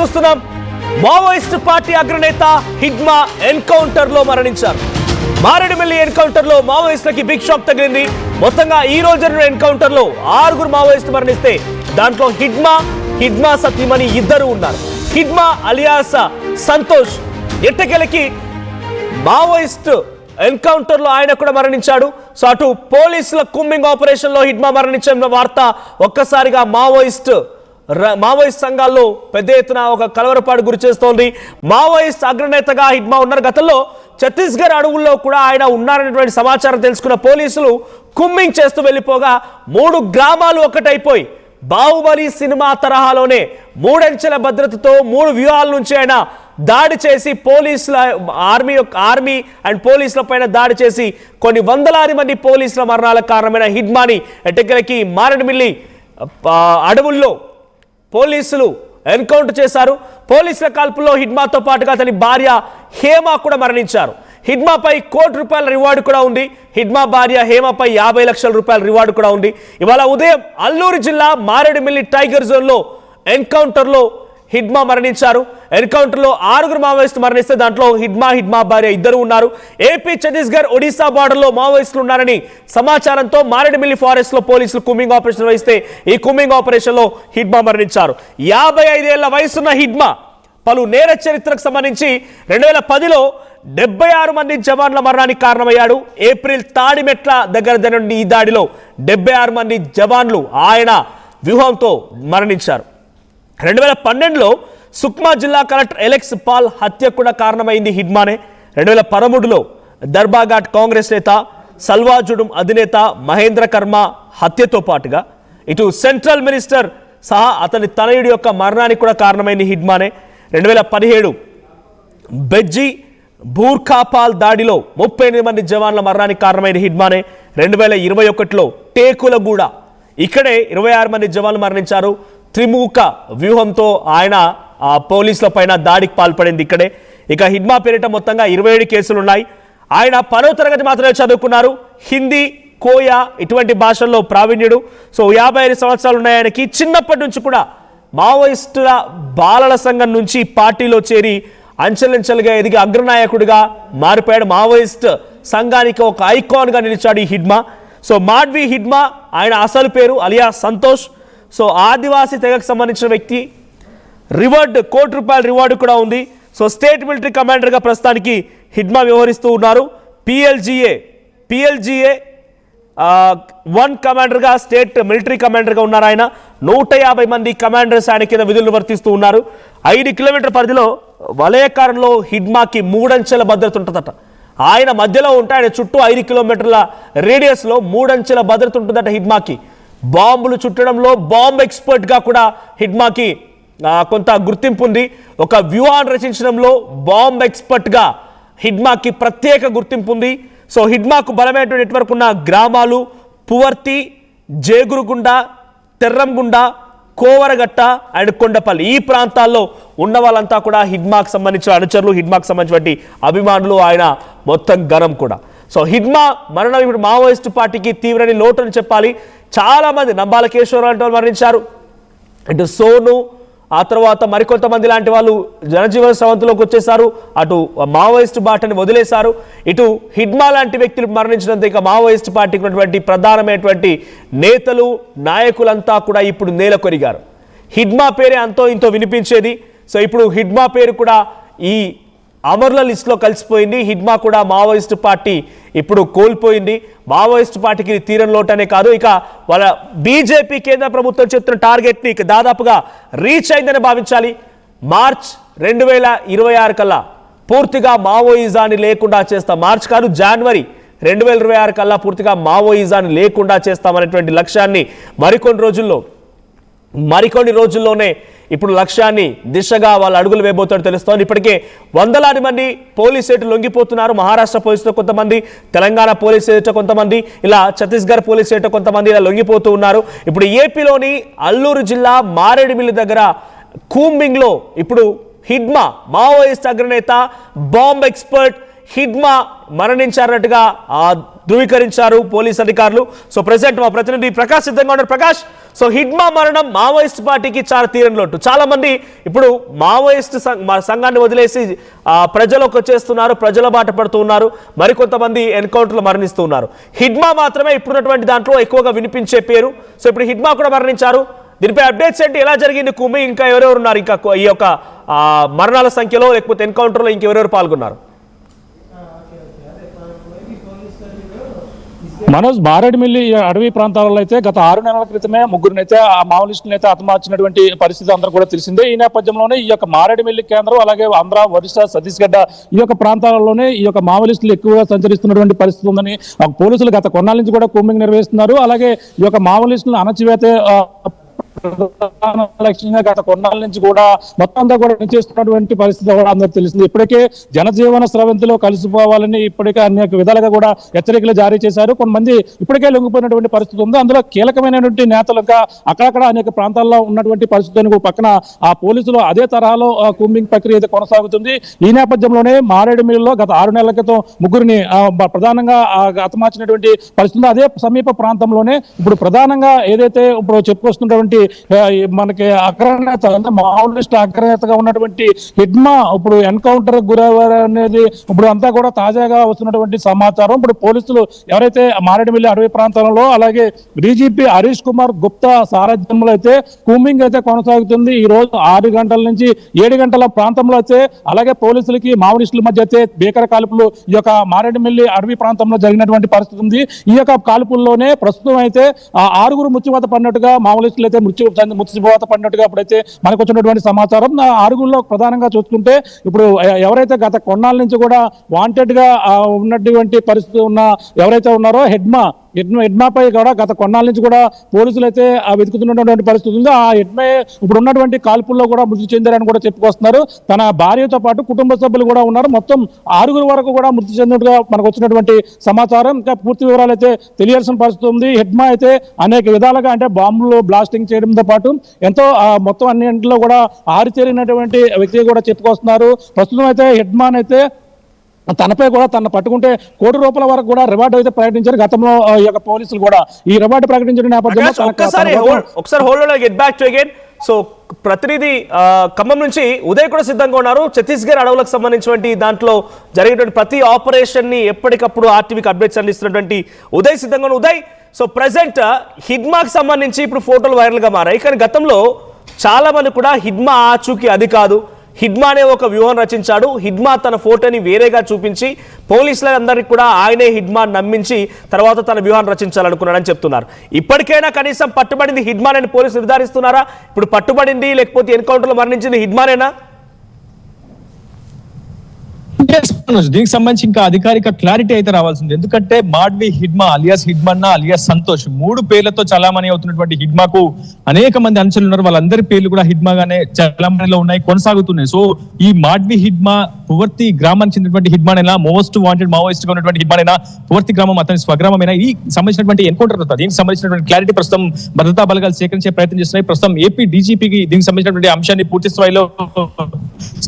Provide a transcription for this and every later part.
చూస్తున్నాం. Maoist party అగ్రనేత Hidma encounter లో మరణించారు. మారేడుమిల్లి ఎన్కౌంటర్ లో మావోయిస్టులకి బిగ్ షాక్ తగిలింది. మొత్తంగా ఈ రోజు జరిగిన ఎన్కౌంటర్ లో 6 మావోయిస్టులు మరణిస్తే దాంట్లో హిడ్మా సతీమణి ఇద్దరు ఉన్నారు. హిడ్మా అలియాస్ సంతోష్ ఎట్టకేలకి మావోయిస్ట్ ఎన్కౌంటర్ లో ఆయన కూడా మరణించాడు. సో అటు పోలీసుల కుమ్మింగ్ ఆపరేషన్ లో హిడ్మా మరణించిన వార్త ఒక్కసారిగా మావోయిస్ట్ సంఘాల్లో పెద్ద ఎత్తున ఒక కలవరపాటు గురి చేస్తోంది. మావోయిస్ట్ అగ్రనేతగా హిడ్మా ఉన్నారు. గతంలో ఛత్తీస్గఢ్ అడవుల్లో కూడా ఆయన ఉన్నారనేటువంటి సమాచారం తెలుసుకున్న పోలీసులు కుమ్మింగ్ చేస్తూ వెళ్ళిపోగా 3 గ్రామాలు ఒకటైపోయి బాహుబలి సినిమా తరహాలోనే 3 అంచెల భద్రతతో 3 వ్యూహాల నుంచి ఆయన దాడి చేసి పోలీసుల ఆర్మీ అండ్ పోలీసుల పైన దాడి చేసి కొన్ని వందలాది మంది పోలీసుల మరణాలకు కారణమైన హిడ్మాని ఎట్టకేలకి మారేడుమిల్లి అడవుల్లో పోలీసులు ఎన్కౌంటర్ చేశారు. పోలీసుల కాల్పుల్లో హిడ్మాతో పాటుగా అతని భార్య హేమ కూడా మరణించారు. హిడ్మాపై ₹1,00,00,000 రివార్డు కూడా ఉంది. హిడ్మా భార్య హేమపై ₹50 లక్షల రివార్డు కూడా ఉంది. ఇవాళ ఉదయం అల్లూరు జిల్లా మారేడుమిల్లి టైగర్ జోన్ లో ఎన్కౌంటర్ లో హిడ్మా మరణించారు. ఎన్కౌంటర్ లో 6 మావోయిస్టులు మరణిస్తే దాంట్లో హిడ్మా భార్య ఇద్దరు ఉన్నారు. ఏపీ ఛత్తీస్గఢ్ ఒడిశా బార్డర్ లో మావోయిస్టులు ఉన్నారని సమాచారంతో మారేడుమిల్లి ఫారెస్ట్ లో పోలీసులు కుమ్మింగ్ ఆపరేషన్ వహిస్తే ఈ కుమ్మింగ్ ఆపరేషన్ లో హిడ్మా మరణించారు. 55 ఏళ్ల వయసున్న హిడ్మా పలు నేర చరిత్రకు సంబంధించి 2010లో 76 మంది జవాన్ల మరణానికి కారణమయ్యాడు. ఏప్రిల్ తాడిమెట్ల దగ్గర జరిగిన ఈ దాడిలో 76 మంది జవాన్లు ఆయన వ్యూహంతో మరణించారు. 2012లో సుక్మా జిల్లా కలెక్టర్ ఎలెక్స్ పాల్ హత్య కూడా కారణమైంది హిడ్మానే. 2013లో దర్బాఘాట్ కాంగ్రెస్ నేత సల్వాజుడుం అధినేత మహేంద్ర కర్మ హత్యతో పాటుగా ఇటు సెంట్రల్ మినిస్టర్ సహా అతని తనయుడి యొక్క మరణానికి కూడా కారణమైంది హిడ్మానే. 2017 బెజ్జీ బూర్ఖాపాల్ దాడిలో 38 మంది జవాన్ల మరణానికి కారణమైన హిడ్మానే. 2021లో టేకులగూడ ఇక్కడే 26 మంది జవాన్లు మరణించారు. త్రిముఖ వ్యూహంతో ఆయన పోలీసుల పైన దాడికి పాల్పడింది ఇక్కడే. ఇక హిడ్మా పేరిట మొత్తంగా 27 కేసులు ఉన్నాయి. ఆయన 10వ తరగతి మాత్రమే చదువుకున్నారు. హిందీ, కోయా ఇటువంటి భాషల్లో ప్రావీణ్యుడు. సో 55 సంవత్సరాలు ఉన్నాయి ఆయనకి. చిన్నప్పటి నుంచి కూడా మావోయిస్టుల బాలల సంఘం నుంచి పార్టీలో చేరి అంచెలంచెలుగా ఎదిగి అగ్రనాయకుడిగా మారిపోయాడు. మావోయిస్ట్ సంఘానికి ఒక ఐకాన్గా నిలిచాడు ఈ హిడ్మా. సో మాడ్వి హిడ్మా ఆయన అసలు పేరు అలియాస్ సంతోష్. సో ఆదివాసీ తెగకు సంబంధించిన వ్యక్తి. రివార్డ్ ₹1,00,00,000 రివార్డు కూడా ఉంది. సో స్టేట్ మిలిటరీ కమాండర్గా ప్రస్తుతానికి హిడ్మా వ్యవహరిస్తూ ఉన్నారు. పిఎల్జిఏ 1 కమాండర్గా స్టేట్ మిలిటరీ కమాండర్గా ఉన్నారు ఆయన. 150 మంది కమాండర్స్ ఆయన కింద విధులు వర్తిస్తూ ఉన్నారు. 5 కిలోమీటర్ల పరిధిలో వలయకారంలో హిడ్మాకి 3 అంచెల భద్రత ఉంటుందట. ఆయన మధ్యలో ఉంటే ఆయన చుట్టూ 5 కిలోమీటర్ల రేడియస్లో 3 అంచెల భద్రత ఉంటుందట హిడ్మాకి. బాంబులు చుట్టడంలో బాంబ్ ఎక్స్పర్ట్గా కూడా హిడ్మాకి కొంత గుర్తింపు ఉంది. ఒక వ్యూహాన్ని రచించడంలో బాంబ్ ఎక్స్పర్ట్గా హిడ్మాకి ప్రత్యేక గుర్తింపు ఉంది. సో హిడ్మాకు బలమైన నెట్వర్క్ ఉన్న గ్రామాలు పువర్తి, జేగురుగుండ, తెర్రంగుండ, కోవరగట్ట అండ్ కొండపల్లి ఈ ప్రాంతాల్లో ఉన్న వాళ్ళంతా కూడా హిడ్మాకు సంబంధించిన అనుచరులు, హిడ్మాకు సంబంధించినటువంటి అభిమానులు. ఆయన మొత్తం గణం కూడా. సో హిడ్మా మరణం ఇప్పుడు మావోయిస్టు పార్టీకి తీవ్రని లోటు అని చెప్పాలి. చాలా మంది నంబాల కేశవరావు లాంటి వాళ్ళు మరణించారు. ఇటు సోను ఆ తర్వాత మరికొంతమంది లాంటి వాళ్ళు జనజీవన స్రవంతిలోకి వచ్చేసారు. అటు మావోయిస్టు బాటని వదిలేశారు. ఇటు హిడ్మా లాంటి వ్యక్తులు మరణించినంత ఇక మావోయిస్టు పార్టీకి ఉన్నటువంటి ప్రధానమైనటువంటి నేతలు నాయకులంతా కూడా ఇప్పుడు నేల కొరిగారు. హిడ్మా పేరే అంతో ఇంతో వినిపించేది. సో ఇప్పుడు హిడ్మా పేరు కూడా ఈ అమరుల లిస్టులో కలిసిపోయింది. హిడ్మా కూడా మావోయిస్టు పార్టీ ఇప్పుడు కోల్పోయింది. మావోయిస్టు పార్టీకి తీరని లోటనే కాదు, ఇక వాళ్ళ బీజేపీ కేంద్ర ప్రభుత్వం చెప్తున్న టార్గెట్ని దాదాపుగా రీచ్ అయిందని భావించాలి. మార్చ్ 2026 కల్లా పూర్తిగా మావోయిజాన్ని లేకుండా చేస్తాం. మార్చ్ కాదు, జనవరి 2026 కల్లా పూర్తిగా మావోయిజాన్ని లేకుండా చేస్తామనేటువంటి లక్ష్యాన్ని మరికొన్ని రోజుల్లోనే ఇప్పుడు లక్ష్యాన్ని దిశగా వాళ్ళు అడుగులు వేయబోతున్నట్టు తెలుస్తోంది. ఇప్పటికే వందలాది మంది పోలీసు ఎటు లొంగిపోతున్నారు. మహారాష్ట్ర పోలీసులో కొంతమంది, తెలంగాణ పోలీసు ఎటు కొంతమంది, ఇలా ఛత్తీస్గఢ్ పోలీసు ఎటు కొంతమంది ఇలా లొంగిపోతూ ఉన్నారు. ఇప్పుడు ఏపీలోని అల్లూరు జిల్లా మారేడుమిల్లి దగ్గర కూంబింగ్లో ఇప్పుడు హిడ్మా మావోయిస్ట్ అగ్రనేత, బాంబ్ ఎక్స్పర్ట్ హిడ్మా మరణించారన్నట్టుగా ధృవీకరించారు పోలీస్ అధికారులు. సో ప్రెసెంట్ మా ప్రతినిధి ప్రకాష్ సిద్ధంగా ఉన్నారు. ప్రకాష్, సో హిడ్మా మరణం మావోయిస్ట్ పార్టీకి చాలా తీరని లోటు. చాలా మంది ఇప్పుడు మావోయిస్ట్ సంఘాన్ని వదిలేసి ప్రజలకు వచ్చేస్తున్నారు, ప్రజల బాట పడుతూ ఉన్నారు. మరికొంతమంది ఎన్కౌంటర్లు మరణిస్తున్నారు. హిడ్మా మాత్రమే ఇప్పుడున్నటువంటి దాంట్లో ఎక్కువగా వినిపించే పేరు. సో ఇప్పుడు హిడ్మా కూడా మరణించారు. దీనిపై అప్డేట్స్ ఏంటి? ఎలా జరిగింది కుమ్మి? ఇంకా ఎవరెవరు ఉన్నారు? ఇంకా ఈ యొక్క మరణాల సంఖ్యలో లేకపోతే ఎన్కౌంటర్లో ఇంకెవరెవరు పాల్గొన్నారు? మనోజ్, మారేడుమిల్లి అడవి ప్రాంతాలలో అయితే గత 6 నెలల క్రితమే ముగ్గురినైతే ఆ మావోయిస్టులను అయితే హతమార్చినటువంటి పరిస్థితి అందరూ కూడా తెలిసిందే. ఈ నేపథ్యంలోనే ఈ యొక్క మారేడుమిల్లి కేంద్రం, అలాగే ఆంధ్ర, ఒరిస్సా, ఛత్తీస్గఢ్ ఈ యొక్క ప్రాంతాలలోనే ఈ యొక్క మావోయిస్టులు ఎక్కువగా సంచరిస్తున్నటువంటి పరిస్థితి ఉందని పోలీసులు గత కొన్నాళ్ళ నుంచి కూడా కూంబింగ్ నిర్వహిస్తున్నారు. అలాగే ఈ యొక్క మావోయిస్టులను అణచివేత లక్ష్యంగా గత కొన్నాళ్ళ నుంచి కూడా మొత్తం అంతా కూడా చేస్తున్నటువంటి పరిస్థితి కూడా అందరూ తెలిసింది. ఇప్పటికే జనజీవన స్రవంతిలో కలిసిపోవాలని ఇప్పటికే అనేక విధాలుగా కూడా హెచ్చరికలు జారీ చేశారు. కొంతమంది ఇప్పటికే లొంగిపోయినటువంటి పరిస్థితి ఉంది. అందులో కీలకమైనటువంటి నేతలు ఇంకా అక్కడక్కడ అనేక ప్రాంతాల్లో ఉన్నటువంటి పరిస్థితులకు పక్కన ఆ పోలీసులు అదే తరహాలో కూంబింగ్ ప్రక్రియ అయితే కొనసాగుతుంది. ఈ నేపథ్యంలోనే మారేడుమిల్లిలో గత 6 నెలల క్రితం ముగ్గురిని ప్రధానంగా హతమార్చినటువంటి పరిస్థితి. అదే సమీప ప్రాంతంలోనే ఇప్పుడు ప్రధానంగా ఏదైతే ఇప్పుడు చెప్పుకొస్తున్నటువంటి మనకి అగ్రనేత, మావోయిస్ట్ అగ్రనేతగా ఉన్నటువంటి హిడ్మా ఇప్పుడు ఎన్కౌంటర్ గురయ్యారు అనేది ఇప్పుడు అంతా కూడా తాజాగా వస్తున్నటువంటి సమాచారం. ఇప్పుడు పోలీసులు ఎవరైతే మారేడుమిల్లి అడవి ప్రాంతంలో, అలాగే డీజీపీ హరీష్ కుమార్ గుప్తా సారథ్యంలో అయితే కూంబింగ్ అయితే కొనసాగుతుంది. ఈ రోజు 6 గంటల నుంచి 7 గంటల ప్రాంతంలో అయితే, అలాగే పోలీసులకి మావోయిస్టుల మధ్య అయితే భీకర కాల్పులు ఈ యొక్క మారేడుమిల్లి అడవి ప్రాంతంలో జరిగినటువంటి పరిస్థితి ఉంది. ఈ యొక్క కాల్పుల్లోనే ప్రస్తుతం అయితే 6 మృత్యువాత పడినట్టుగా మావోయిస్టులు అయితే మృత్యువాత పడినట్టుగా ఇప్పుడైతే మనకు వచ్చినటువంటి సమాచారం. 6లో ప్రధానంగా చూసుకుంటే ఇప్పుడు ఎవరైతే గత కొన్నాళ్ళ నుంచి కూడా వాంటెడ్ గా ఉన్నటువంటి పరిస్థితి ఉన్న ఎవరైతే ఉన్నారో హెడ్మాపై కూడా గత కొన్నాళ్ళ నుంచి కూడా పోలీసులు అయితే వెతుకుతున్నటువంటి పరిస్థితి ఉంది. ఆ హెడ్మే ఇప్పుడు ఉన్నటువంటి కాల్పుల్లో కూడా మృతి చెందారని కూడా చెప్పుకొస్తున్నారు. తన భార్యతో పాటు కుటుంబ సభ్యులు కూడా ఉన్నారు. మొత్తం 6 వరకు కూడా మృతి చెందినట్టుగా మనకు వచ్చినటువంటి సమాచారం. ఇంకా పూర్తి వివరాలు అయితే తెలియాల్సిన పరిస్థితి ఉంది. హెడ్మా అయితే అనేక విధాలుగా అంటే బాంబులు బ్లాస్టింగ్ చేయడంతో పాటు ఎంతో మొత్తం అన్నింటిలో కూడా ఆరితేరినటువంటి వ్యక్తి కూడా చెప్పుకొస్తున్నారు. ప్రస్తుతం అయితే హెడ్మాన్ అయితే తనపై కూడా తన పట్టుకుంటే ₹1,00,00,000 వరకు కూడా రివార్డు అయితే ప్రకటించారు. గతంలో ఈ యొక్క పోలీసులు కూడా ఈ రివార్డు ప్రకటించిన నేపథ్యంలో సో ప్రతినిధి ఖమ్మం నుంచి ఉదయ్ కూడా సిద్ధంగా ఉన్నారు. ఛత్తీస్గఢ్ అడవులకు సంబంధించినటువంటి దాంట్లో జరిగేటువంటి ప్రతి ఆపరేషన్ ని ఎప్పటికప్పుడు ఆర్టీవీకి అప్డేట్స్ అందిస్తున్నటువంటి ఉదయ్ సిద్ధంగా ఉన్నారు. ఉదయ్, సో ప్రెసెంట్ హిడ్మాకి సంబంధించి ఇప్పుడు ఫోటోలు వైరల్ గా మారాయి. కానీ గతంలో చాలా మంది కూడా హిడ్మా ఆచూకీ అది కాదు, హిడ్మా అనే ఒక వ్యూహం రచించాడు, హిడ్మా తన ఫోటోని వేరేగా చూపించి పోలీసులందరికీ కూడా ఆయనే హిడ్మా నమ్మించి తర్వాత తన వ్యూహాన్ని రచించాలనుకున్నాడని చెప్తున్నారు. ఇప్పటికైనా కనీసం పట్టుబడింది హిడ్మానని పోలీసులు నిర్ధారిస్తున్నారా? ఇప్పుడు పట్టుబడింది లేకపోతే ఎన్కౌంటర్లో మరణించింది హిడ్మానేనా? దీనికి సంబంధించి ఇంకా అధికారిక క్లారిటీ అయితే రావాల్సింది. ఎందుకంటే మాడ్వి హిడ్మా అలియాస్ హిడ్మన్నా అలియాస్ సంతోష్ 3 పేర్లతో చలామణి అవుతున్నటువంటి హిడ్మాకు అనేక మంది అనుచరులు ఉన్నారు. వాళ్ళందరి పేర్లు కూడా హిడ్మాగానే చలామణిలో ఉన్నాయి, కొనసాగుతున్నాయి. సో ఈ మాడ్వి హిడ్మా పువర్తి గ్రామానికి చెందినటువంటి హిడ్మానైనా, మోస్ట్ వాంటెడ్ మావోయిస్ట్ గా ఉన్నటువంటి హిడ్మానైనా, పువర్తి గ్రామం అతని స్వగ్రామమైనా ఈ సంబంధించినటువంటి ఎన్కౌంటర్ అవుతుంది. దీనికి సంబంధించినటువంటి క్లారిటీ ప్రస్తుతం భద్రతా బలగాలు సేకరించే ప్రయత్నం చేస్తున్నాయి. ప్రస్తుతం ఏపీ డీజీపీకి దీనికి సంబంధించినటువంటి అంశాన్ని పూర్తి స్థాయిలో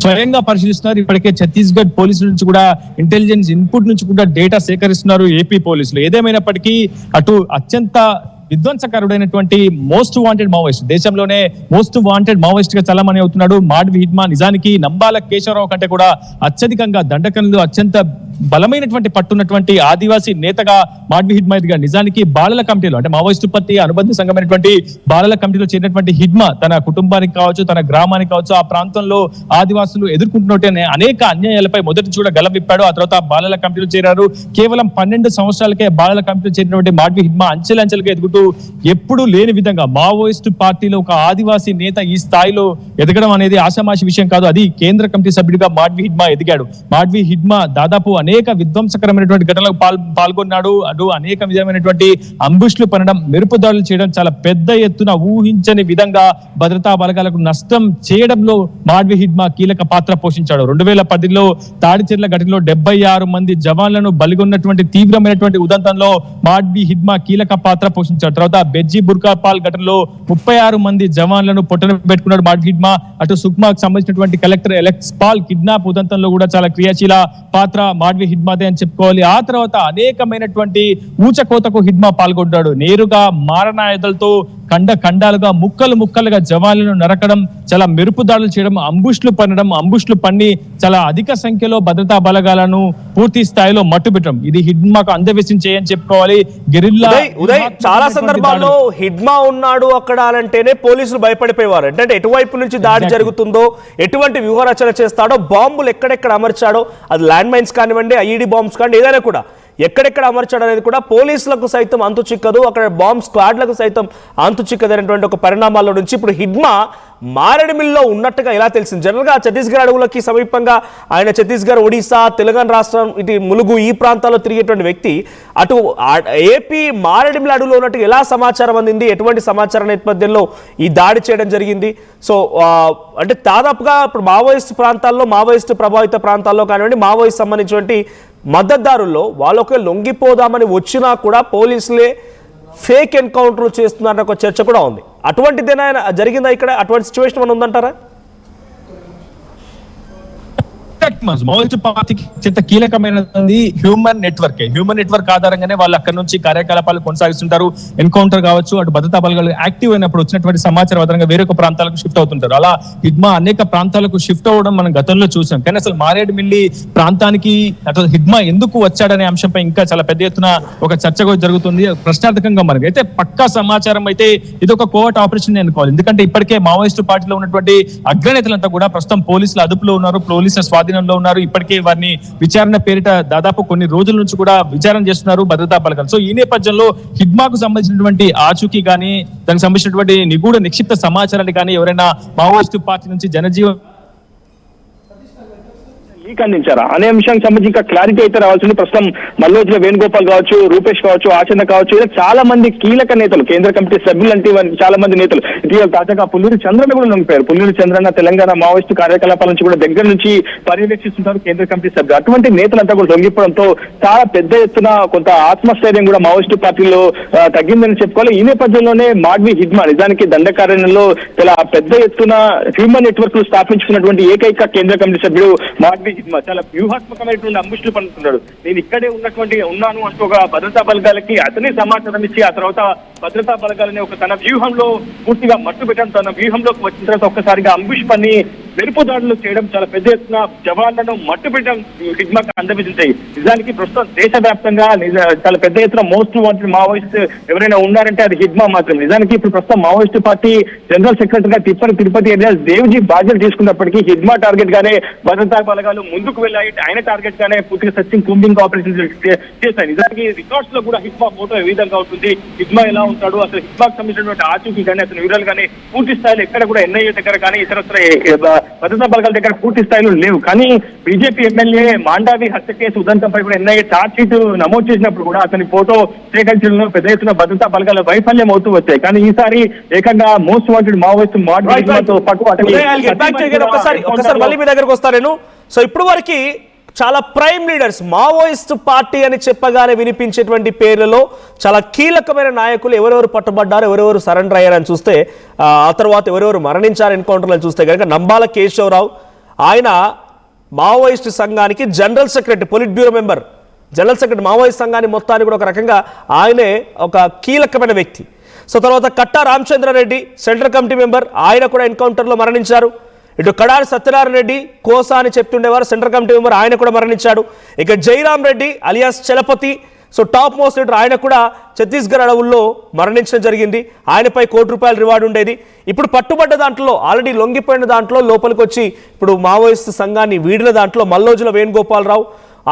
స్వయంగా పరిశీలిస్తున్నారు. ఇప్పటికే ఛత్తీస్గఢ్ పోలీసుల నుంచి కూడా ఇంటెలిజెన్స్ ఇన్పుట్ నుంచి కూడా డేటా సేకరిస్తున్నారు ఏపీ పోలీసులు. ఏదేమైనప్పటికీ అటు అత్యంత విధ్వంసకరుడైనటువంటి మోస్ట్ వాంటెడ్ మావోయిస్ట్, దేశంలోనే మోస్ట్ వాంటెడ్ మావోయిస్ట్ గా చలామణి అవుతున్నాడు మాడ్వి హిడ్మా. నిజానికి నంబాల కేశవరావు కంటే కూడా అత్యధికంగా దండకన్లు అత్యంత బలమైనటువంటి పట్టున్నటువంటి ఆదివాసీ నేతగా మాడ్వి హిడ్మా ఎదిగాడు. నిజానికి బాలల కమిటీలో అంటే మావోయిస్టు పార్టీ అనుబంధ సంఘమైనటువంటి బాలల కమిటీలో చేరినటువంటి హిడ్మా తన కుటుంబానికి కావచ్చు, తన గ్రామానికి కావచ్చు, ఆ ప్రాంతంలో ఆదివాసులు ఎదుర్కొంటున్నట్టు అనేక అన్యాయాలపై మొదటి కూడా గలం విప్పాడు. ఆ తర్వాత బాలల కమిటీలో చేరారు. కేవలం 12 సంవత్సరాలకే బాలల కమిటీలో చేరినటువంటి మాడ్వి హిడ్మా అంచెలంచెలుగా ఎదుగుతూ ఎప్పుడు లేని విధంగా మావోయిస్టు పార్టీలో ఒక ఆదివాసీ నేత ఈ స్థాయిలో ఎదగడం అనేది ఆషామాషి విషయం కాదు. అది కేంద్ర కమిటీ సభ్యుడిగా మాడ్వి హిడ్మా ఎదిగాడు. మాడ్వి హిడ్మా దాదాపు అనేక విధ్వంసకరమైనటువంటి ఘటనలకు పాల్గొన్నాడు. అటు అనేక విధమైనటువంటి అంబుష్లు పనడం, మెరుపు దాడులు చేయడం, చాలా పెద్ద ఎత్తున ఊహించని విధంగా భద్రతా బలగాలకు నష్టం చేయడంలో మాడ్వి హిడ్మా కీలక పాత్ర పోషించాడు. 2010లో తాడిచెర్ల ఘటనలో 76 మంది జవాన్లను బలిగొన్నటువంటి తీవ్రమైనటువంటి ఉదంతంలో మాడ్వి హిడ్మా కీలక పాత్ర పోషించాడు. తర్వాత బెజ్జీ బుర్కాపాల్ ఘటనలో 36 మంది జవాన్లను పొట్టన పెట్టుకున్నాడు మాడ్వి హిడ్మా. అటు సుక్మాకు సంబంధించినటువంటి కలెక్టర్ ఎలెక్స్ పాల్ కిడ్నాప్ ఉదంతంలో కూడా చాలా క్రియాశీల పాత్ర మాడ్వి మాడ్వి హిడ్మాదే అని చెప్పుకోవాలి. ఆ తర్వాత అనేకమైనటువంటి ఊచకోతకు హిడ్మా పాల్గొంటాడు. నేరుగా మారణాయుధాలతో ఖండాలుగా ముక్కలుగా జవాన్లను నరకడం, చాలా మెరుపు దాడులు చేయడం, అంబుష్లు పన్ని చాలా అధిక సంఖ్యలో భద్రతా బలగాలను పూర్తి స్థాయిలో మట్టుబెట్టడం, ఇది హిడ్మాకు అందవేశం చేయని చెప్పుకోవాలి. గెరిల్లా ఉదయ్ చాలా సందర్భాల్లో హిడ్మా ఉన్నాడు అక్కడ అంటేనే పోలీసులు భయపడిపోయేవారు. అంటే ఎటువైపు నుంచి దాడి జరుగుతుందో, ఎటువంటి వ్యూహరచన చేస్తాడో, బాంబులు ఎక్కడెక్కడ అమర్చాడో, అది ల్యాండ్ మైన్స్ కానివ్వండి, ఐఈడి బాంబ్స్ కానివ్వండి, ఏదైనా కూడా ఎక్కడెక్కడ అమర్చాడు అనేది కూడా పోలీసులకు సైతం అంతు చిక్కదు, అక్కడ బాంబ్ స్క్వాడ్లకు సైతం అంతు చిక్కదనేటువంటి ఒక పరిణామాల్లో నుంచి ఇప్పుడు హిడ్మా మారేడుమిల్లో ఉన్నట్టుగా ఎలా తెలిసింది? జనరల్గా ఛత్తీస్గఢ్ అడవులకి సమీపంగా ఆయన ఛత్తీస్గఢ్, ఒడిశా, తెలంగాణ రాష్ట్రం, ఇటు ములుగు ఈ ప్రాంతాల్లో తిరిగేటువంటి వ్యక్తి అటు ఏపీ మారేడుమిల్లి అడవులో ఉన్నట్టుగా ఎలా సమాచారం అందింది? ఎటువంటి సమాచారం నేపథ్యంలో ఈ దాడి చేయడం జరిగింది? సో అంటే దాదాపుగా ఇప్పుడు మావోయిస్ట్ ప్రాంతాల్లో, మావోయిస్ట్ ప్రభావిత ప్రాంతాల్లో కానివ్వండి, మావోయిస్ట్ సంబంధించినటువంటి మద్దతుదారుల్లో వాళ్ళొకే లొంగిపోదామని వచ్చినా కూడా పోలీసులే ఫేక్ ఎన్కౌంటర్లు చేస్తున్నారన్న ఒక చర్చ కూడా ఉంది. అటువంటిదేనా జరిగిందా ఇక్కడ? అటువంటి సిచ్యువేషన్ మనం ఉందంటారా? మావోయిస్ట్ పార్టీకి అత్యంత కీలకమైనది హ్యూమన్ నెట్వర్క్ ఆధారంగానే వాళ్ళు అక్కడ నుంచి కార్యకలాపాలు కొనసాగిస్తుంటారు. ఎన్కౌంటర్ కావచ్చు, అటు భద్రతా బలగాలు యాక్టివ్ అయినప్పుడు వచ్చినటువంటి సమాచారం ఆధారంగా వేరొక ప్రాంతాలకు షిఫ్ట్ అవుతుంటారు. అలా హిడ్మా అనేక ప్రాంతాలకు షిఫ్ట్ అవ్వడం మనం గతంలో చూసాం. కానీ అసలు మారేడుమిల్లి ప్రాంతానికి అసలు హిడ్మా ఎందుకు వచ్చాడనే అంశంపై ఇంకా చాలా పెద్ద ఎత్తున ఒక చర్చ కూడా జరుగుతుంది. ప్రశ్నార్థకంగా మనకి అయితే పక్కా సమాచారం అయితే ఇది ఒక కోవర్ట్ ఆపరేషన్ అనుకోవాలి. ఎందుకంటే ఇప్పటికే మావోయిస్టు పార్టీలో ఉన్నటువంటి అగ్రనేతలంతా కూడా ప్రస్తుతం పోలీసుల అదుపులో ఉన్నారు, పోలీసుల స్వాధీనంలో ఉన్నారు. ఇప్పటికే వారిని విచారణ పేరిట దాదాపు కొన్ని రోజుల నుంచి కూడా విచారణ చేస్తున్నారు భద్రతా బలగాలు. సో ఈ నేపథ్యంలో హిడ్మాకు సంబంధించినటువంటి ఆచూకీ కానీ, దానికి సంబంధించినటువంటి నిగూఢ నిక్షిప్త సమాచారాన్ని కానీ ఎవరైనా మావోయిస్టు పార్టీ నుంచి జనజీవన్ లీక్ అందించారా అనే అంశానికి సంబంధించి ఇంకా క్లారిటీ అయితే రావాల్సింది. ప్రస్తుతం మల్లోజుల వేణుగోపాల్ కావచ్చు, రూపేష్ కావచ్చు, ఆచంద కావచ్చు, ఇలా చాలా మంది కీలక నేతలు, కేంద్ర కమిటీ సభ్యులు అంటే చాలా మంది నేతలు ఇటీవల తాజాగా పుల్లూరి చంద్రన్న కూడా లొంగిపోయారు. పుల్లూరి చంద్రన్న తెలంగాణ మావోయిస్టు కార్యకలాపాల నుంచి కూడా దగ్గర నుంచి పర్యవేక్షిస్తుంటారు కేంద్ర కమిటీ సభ్యులు. అటువంటి నేతలంతా కూడా లొంగిపోవడంతో చాలా పెద్ద ఎత్తున కొంత ఆత్మస్థైర్యం కూడా మావోయిస్టు పార్టీలో తగ్గిందని చెప్పుకోవాలి. ఈ నేపథ్యంలోనే మాడ్వి హిడ్మా నిజానికి దండకారణ్యంలో చాలా పెద్ద ఎత్తున హ్యూమన్ నెట్వర్క్ స్థాపించుకున్నటువంటి ఏకైక కేంద్ర కమిటీ సభ్యుడు మాడ్వి హిడ్మా చాలా వ్యూహాత్మకమైనటువంటి అంబుష్లు పనుతున్నాడు. నేను ఇక్కడే ఉన్నాను అంటూ ఒక భద్రతా బలగాలకి అతనే సమాచారం ఇచ్చి ఆ తర్వాత భద్రతా బలగాలని ఒక తన వ్యూహంలో పూర్తిగా మట్టు పెట్టడం, తన వ్యూహంలోకి వచ్చిన తర్వాత ఒక్కసారిగా అంబుష్ పని మెరుపు దాడులు చేయడం, చాలా పెద్ద ఎత్తున జవాన్లను మట్టు పెట్టడం హిడ్మాకు అందవించాయి. నిజానికి ప్రస్తుతం దేశవ్యాప్తంగా చాలా పెద్ద ఎత్తున మోస్ట్ వాంటెడ్ మావోయిస్ట్ ఎవరైనా ఉన్నారంటే అది హిడ్మా మాత్రం. నిజానికి ఇప్పుడు ప్రస్తుతం మావోయిస్ట్ పార్టీ జనరల్ సెక్రటరీగా తిరుపతి ఏరియాస్ దేవ్జీ బాధ్యతలు తీసుకున్నప్పటికీ హిడ్మా టార్గెట్ గానే భద్రతా బలగాలు ముందుకు వెళ్ళాయి. ఆయన టార్గెట్ గానే పూర్తిగా సర్చింగ్ కూంబింగ్ ఆపరేషన్ చేశాయి. నిజానికి రికార్డ్స్ లో కూడా హిడ్మా ఫోటో ఏ విధంగా ఉంటుంది, హిడ్మా ఎలా ఉంటాడు, అసలు హిడ్మాకు సంబంధించినటువంటి ఆచూకీ కానీ అతని వివరాలు కానీ పూర్తి స్థాయిలో ఎక్కడ కూడా ఎన్ఐఏ దగ్గర కానీ ఇతర భద్రతా బలగాల దగ్గర పూర్తి స్థాయిలో లేవు. కానీ బీజేపీ ఎమ్మెల్యే మాండావి హత్య కేసు ఉదంతంపై కూడా ఎన్ఐఏ ఛార్జ్ షీట్ నమోదు చేసినప్పుడు కూడా అతని ఫోటో సేకరించడంలో పెద్ద ఎత్తున భద్రతా బలగాల వైఫల్యం అవుతూ వచ్చాయి. కానీ ఈసారి ఏకంగా మోస్ట్ వాంటెడ్ మావోయిస్ట్ మాడ్వితో పాటు ఒకసారి మళ్ళీ మీ దగ్గరకు వస్తా నేను. సో ఇప్పుడు వరకు చాలా ప్రైమ్ లీడర్స్ మావోయిస్ట్ పార్టీ అని చెప్పగానే వినిపించేటువంటి పేర్లలో చాలా కీలకమైన నాయకులు ఎవరెవరు పట్టుబడ్డారు, ఎవరెవరు సరెండర్ అయ్యారని చూస్తే, ఆ తర్వాత ఎవరెవరు మరణించారు ఎన్కౌంటర్లను చూస్తే కనుక నంబాల కేశవరావు, ఆయన మావోయిస్ట్ సంఘానికి general secretary, polit bureau member, general secretary Maoist సంఘాన్ని మొత్తాన్ని కూడా ఒక రకంగా ఆయనే ఒక కీలకమైన వ్యక్తి. సో తర్వాత కట్టా రామచంద్రారెడ్డి సెంట్రల్ కమిటీ మెంబర్, ఆయన కూడా ఎన్కౌంటర్లో మరణించారు. ఇటు కడారి సత్యనారాయణ రెడ్డి కోసా అని చెప్తుండేవారు, సెంట్రల్ కమిటీ మెంబర్, ఆయన కూడా మరణించాడు. ఇక Jairam Reddy alias Chalapathi, so top most leader, ఆయన కూడా ఛత్తీస్గఢ్ అడవుల్లో మరణించడం జరిగింది. ఆయనపై ₹1 రివార్డు ఉండేది. ఇప్పుడు పట్టుబడ్డ దాంట్లో, ఆల్రెడీ లొంగిపోయిన దాంట్లో లోపలికి వచ్చి ఇప్పుడు మావోయిస్ట్ సంఘాన్ని వీడిన దాంట్లో మల్లోజుల వేణుగోపాలరావు,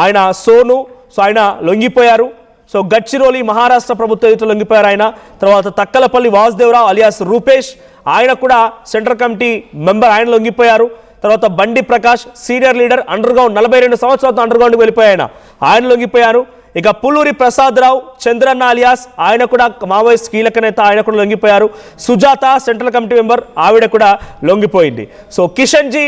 ఆయన సోను, సో ఆయన లొంగిపోయారు. సో గడ్చిరోలి మహారాష్ట్ర ప్రభుత్వ ఎదుట లొంగిపోయారు ఆయన. తర్వాత తక్కలపల్లి వాసుదేవరావు అలియాస్ రూపేష్, ఆయన కూడా సెంట్రల్ కమిటీ మెంబర్, ఆయన లొంగిపోయారు. తర్వాత Bandi Prakash senior leader, underground 42 సంవత్సరాలతో అండర్ గ్రౌండ్కి వెళ్ళిపోయాయన, ఆయన లొంగిపోయారు. ఇక పుల్లూరి ప్రసాదరావు చంద్రన్న అలియాస్, ఆయన కూడా మావోయిస్ట్ కీలక నేత, ఆయన కూడా లొంగిపోయారు. సుజాత సెంట్రల్ కమిటీ మెంబర్, ఆవిడ కూడా లొంగిపోయింది. సో కిషన్జీ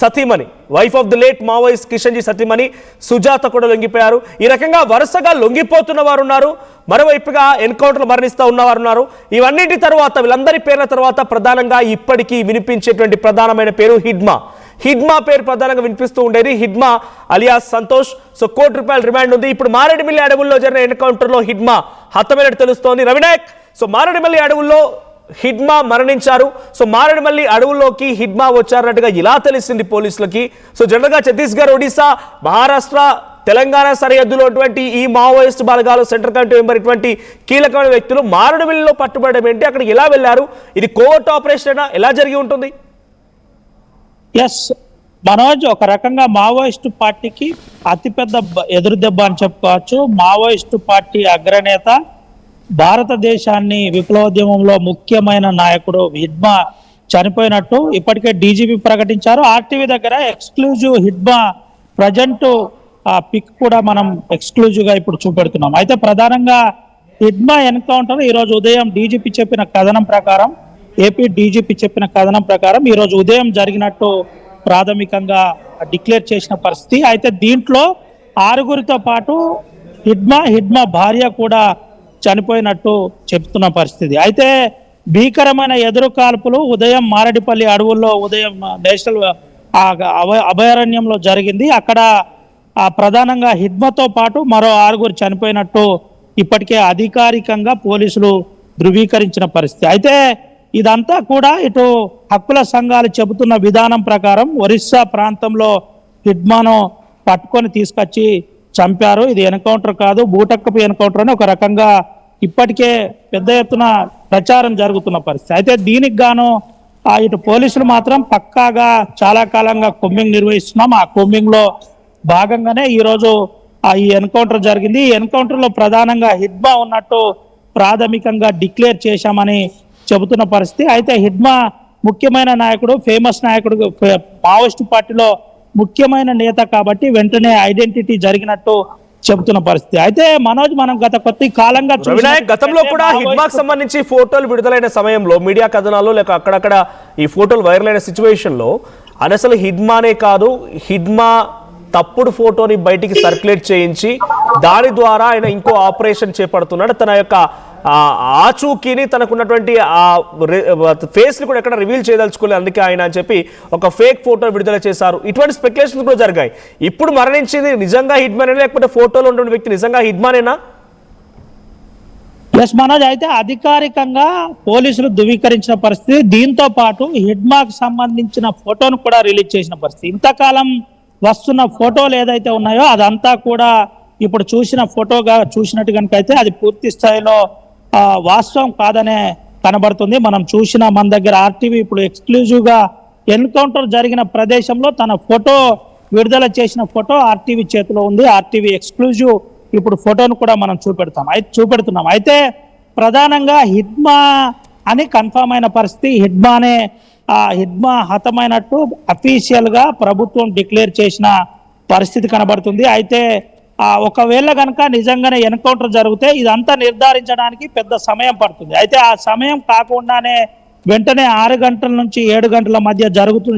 సతీమణి, wife of the late Maoist Kishanji సతీమణి సుజాత కూడా లొంగిపోయారు. ఈ రకంగా వరుసగా లొంగిపోతున్న వారు ఉన్నారు, మరోవైపుగా ఎన్కౌంటర్లు మరణిస్తూ ఉన్నవారు ఉన్నారు. ఇవన్నింటి తర్వాత, వీళ్ళందరి పేర్ల తర్వాత ప్రధానంగా ఇప్పటికీ వినిపించేటువంటి ప్రధానమైన పేరు హిడ్మా. హిడ్మా పేరు ప్రధానంగా వినిపిస్తూ ఉండేది. Hidma alias Santosh. So ₹1 remand ఉంది. ఇప్పుడు మారేడుమిల్లి అడవుల్లో జరిగిన ఎన్కౌంటర్ లో హిడ్మా హతమైనట్టు తెలుస్తోంది. రవినాయక్, సో మారేడుమిల్లి అడవుల్లో హిడ్మా మరణించారు. సో మారేడుమిల్లి అడవుల్లోకి హిడ్మా వచ్చారన్నట్టుగా ఇలా తెలిసింది పోలీసులకి. సో జనరల్ గా ఛత్తీస్గఢ్, ఒడిశా, మహారాష్ట్ర, తెలంగాణ సరిహద్దులో ఈ మావోయిస్ట్ బలగాలు సెంట్రల్ కమిటీ మెంబర్ ఇటువంటి కీలకమైన వ్యక్తులు మారేడుమిల్లిలో పట్టుబడడం ఏంటి, అక్కడ ఎలా వెళ్లారు, ఇది కోవర్ట్ ఆపరేషన్ ఎలా జరిగి ఉంటుంది? ఎస్ మనోజ్, ఒక రకంగా మావోయిస్టు పార్టీకి అతిపెద్ద ఎదురు దెబ్బ అని చెప్పుకోవచ్చు. మావోయిస్టు పార్టీ అగ్రనేత, భారతదేశాన్ని విప్లవోద్యమంలో ముఖ్యమైన నాయకుడు హిడ్మా చనిపోయినట్టు ఇప్పటికే డీజీపీ ప్రకటించారు. ఆర్టీవీ దగ్గర ఎక్స్క్లూజివ్ హిడ్మా ప్రజెంట్ పిక్ కూడా మనం ఎక్స్క్లూజివ్ గా ఇప్పుడు చూపెడుతున్నాం. అయితే ప్రధానంగా హిడ్మా ఎన్కౌంటర్ ఈ రోజు ఉదయం డీజీపీ చెప్పిన కథనం ప్రకారం, ఏపీ డీజీపీ చెప్పిన కథనం ప్రకారం ఈ రోజు ఉదయం జరిగినట్టు ప్రాథమికంగా డిక్లేర్ చేసిన పరిస్థితి. అయితే దీంట్లో 6గురితో పాటు హిడ్మా భార్య కూడా చనిపోయినట్టు చెప్తున్న పరిస్థితి. అయితే భీకరమైన ఎదురు కాల్పులు ఉదయం మారేడుపల్లి అడవుల్లో ఉదయం నేషనల్ అభయారణ్యంలో జరిగింది. అక్కడ ప్రధానంగా హిడ్మాతో పాటు మరో 6గురు చనిపోయినట్టు ఇప్పటికే అధికారికంగా పోలీసులు ధృవీకరించిన పరిస్థితి. అయితే ఇదంతా కూడా ఇటు హక్కుల సంఘాలు చెబుతున్న విధానం ప్రకారం ఒరిస్సా ప్రాంతంలో హిడ్మాను పట్టుకొని తీసుకొచ్చి చంపారు. ఇది ఎన్కౌంటర్ కాదు, బూటక్కపు ఎన్కౌంటర్ అని ఒక రకంగా ఇప్పటికే పెద్ద ఎత్తున ప్రచారం జరుగుతున్న పరిస్థితి. అయితే దీనికి గాను ఇటు పోలీసులు మాత్రం పక్కాగా చాలా కాలంగా కొమ్మింగ్ నిర్వహిస్తున్నాం. ఆ కొమ్మింగ్ లో భాగంగానే ఈ రోజు ఈ ఎన్కౌంటర్ జరిగింది. ఈ ఎన్కౌంటర్ లో ప్రధానంగా హిడ్మా ఉన్నట్టు ప్రాథమికంగా డిక్లేర్ చేశామని చెబుతున్న పరిస్థితి. అయితే హిడ్మా ముఖ్యమైన నాయకుడు, ఫేమస్ నాయకుడు, మావోయిస్టు పార్టీలో ముఖ్యమైన నేత కాబట్టి వెంటనే ఐడెంటిటీ జరిగినట్టు చెబుతున్న పరిస్థితి. అయితే మనోజ్, మనం గత కొద్ది కాలంగా గతంలో కూడా హిడ్మాకు సంబంధించి ఫోటోలు విడుదలైన సమయంలో మీడియా కథనాలు లేక అక్కడక్కడ ఈ ఫోటోలు వైరల్ అయిన సిచ్యువేషన్ లో అసలు హిడ్మానే కాదు, హిడ్మా తప్పుడు ఫోటోని బయటికి సర్క్యులేట్ చేయించి దాని ద్వారా ఆయన ఇంకో ఆపరేషన్ చేపడుతున్నాడు. తన యొక్క ఆచూకీని, తనకున్నటువంటి ఆ ఫేస్ ని కూడా ఎక్కడ రివీల్ చేయదలుచుకోలేదు, అందుకే ఆయన అని చెప్పి ఒక ఫేక్ ఫోటో విడుదల చేశారు. ఇటువంటి స్పెక్యులేషన్స్ కూడా జరిగాయి. ఇప్పుడు మరణించింది నిజంగా హిడ్మానేనా, లేకపోతే ఫోటోలో ఉన్న వ్యక్తి నిజంగా హిడ్మానేనా? ఎస్ మనోజ్, అయితే అధికారికంగా పోలీసులు ధృవీకరించిన పరిస్థితి. దీంతో పాటు హిడ్మాకు సంబంధించిన ఫోటోను కూడా రిలీజ్ చేసిన పరిస్థితి. ఇంతకాలం వస్తున్న ఫోటోలు ఏదైతే ఉన్నాయో అదంతా కూడా ఇప్పుడు చూసిన ఫోటోగా చూసినట్టు కనుక అయితే అది పూర్తి స్థాయిలో వాస్తవం కాదనే కనబడుతుంది. మనం చూసిన మన దగ్గర ఆర్టీవీ ఇప్పుడు ఎక్స్క్లూజివ్ గా ఎన్కౌంటర్ జరిగిన ప్రదేశంలో తన ఫోటో విడుదల చేసిన ఫోటో ఆర్టీవీ చేతిలో ఉంది. ఆర్టీవీ ఎక్స్క్లూజివ్ ఇప్పుడు ఫోటోను కూడా మనం చూపెడుతున్నాం. అయితే ప్రధానంగా హిడ్మా అని కన్ఫర్మ్ అయిన పరిస్థితి. హిడ్మా హతమైనట్టు అఫీషియల్ గా ప్రభుత్వం డిక్లేర్ చేసిన పరిస్థితి కనబడుతుంది. అయితే ఒకవేళ కనుక నిజంగానే ఎన్కౌంటర్ జరిగితే ఇదంతా నిర్ధారించడానికి పెద్ద సమయం పడుతుంది. అయితే ఆ సమయం కాకుండానే వెంటనే 6 గంటల నుంచి 7 గంటల మధ్య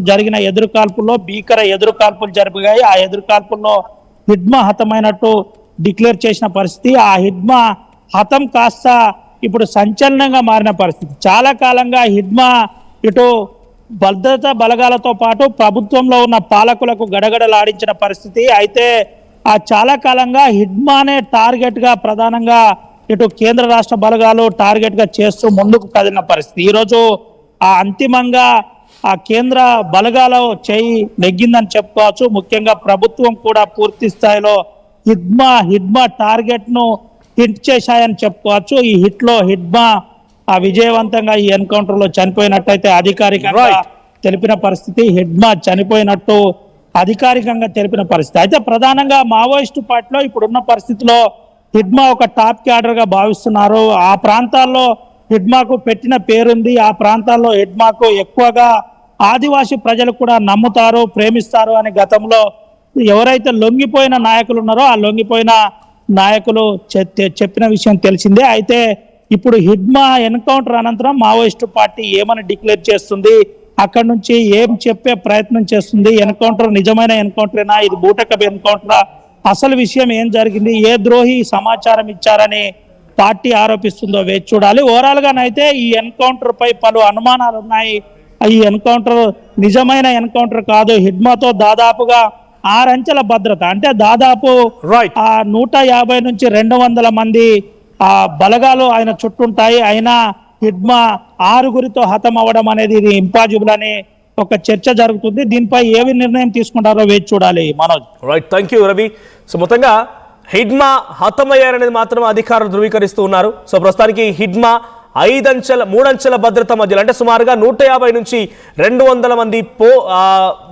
జరిగిన ఎదురుకాల్పుల్లో భీకర ఎదురుకాల్పులు జరిగాయి. ఆ ఎదురుకాల్పుల్లో హిడ్మా హతమైనట్టు డిక్లేర్ చేసిన పరిస్థితి. ఆ హిడ్మా హతం కాస్త ఇప్పుడు సంచలనంగా మారిన పరిస్థితి. చాలా కాలంగా హిడ్మా ఇటు భద్రతా బలగాలతో పాటు ప్రభుత్వంలో ఉన్న పాలకులకు గడగడలాడించిన పరిస్థితి. అయితే చాలా కాలంగా హిడ్మానే టార్గెట్ గా ప్రధానంగా ఇటు కేంద్ర రాష్ట్ర బలగాలు టార్గెట్ గా చేస్తూ ముందుకు కదిలిన పరిస్థితి. ఈరోజు అంతిమంగా కేంద్ర బలగాల చేయి నెగ్గిందని చెప్పుకోవచ్చు. ముఖ్యంగా ప్రభుత్వం కూడా పూర్తి స్థాయిలో హిడ్మా టార్గెట్ ను హిట్ చేశాయని చెప్పుకోవచ్చు. ఈ హిట్ లో హిడ్మా విజయవంతంగా ఈ ఎన్కౌంటర్ లో చనిపోయినట్టయితే అధికారికంగా తెలిపిన పరిస్థితి. హిడ్మా చనిపోయినట్టు అధికారికంగా తెలిపిన పరిస్థితి. అయితే ప్రధానంగా మావోయిస్టు పార్టీలో ఇప్పుడున్న పరిస్థితిలో హిడ్మా ఒక టాప్ క్యాడర్ గా భావిస్తున్నారు. ఆ ప్రాంతాల్లో హిడ్మాకు పెట్టిన పేరుంది. ఆ ప్రాంతాల్లో హిడ్మాకు ఎక్కువగా ఆదివాసీ ప్రజలు కూడా నమ్ముతారు, ప్రేమిస్తారు అని గతంలో ఎవరైతే లొంగిపోయిన నాయకులు ఉన్నారో ఆ లొంగిపోయిన నాయకులు చెప్పిన విషయం తెలిసిందే. అయితే ఇప్పుడు హిడ్మా ఎన్కౌంటర్ అనంతరం మావోయిస్టు పార్టీ ఏమని డిక్లేర్ చేస్తుంది, అక్కడ నుంచి ఏం చెప్పే ప్రయత్నం చేస్తుంది, ఎన్కౌంటర్ నిజమైన ఎన్కౌంటరేనా, ఇది బూటకపు ఎన్కౌంటరా, అసలు విషయం ఏం జరిగింది, ఏ ద్రోహి సమాచారం ఇచ్చారని పార్టీ ఆరోపిస్తుందో వేచి చూడాలి. ఓవరాల్ గానైతే ఈ ఎన్కౌంటర్ పై పలు అనుమానాలు ఉన్నాయి. ఈ ఎన్కౌంటర్ నిజమైన ఎన్కౌంటర్ కాదు. హిడ్మాతో దాదాపుగా 6 అంచెల భద్రత, అంటే దాదాపు రైట్ 150 నుంచి 200 మంది బలగాలు ఆయన చుట్టుంటాయి. అయినా హిడ్మా 6గురితో హతం అవ్వడం అనేది ఇది ఇంపాసిబుల్ అని ఒక చర్చ జరుగుతుంది. దీనిపై ఏవి నిర్ణయం తీసుకుంటారో వేచి చూడాలి. Manoj. Right, thank you Ravi. So మొత్తంగా హిడ్మా హతమయ్యారనేది మాత్రం అధికారులు ధృవీకరిస్తూ ఉన్నారు. సో ప్రస్తుతానికి హిడ్మా 3 అంచెల భద్రత మధ్యలో, అంటే సుమారుగా 150 నుంచి 200 మంది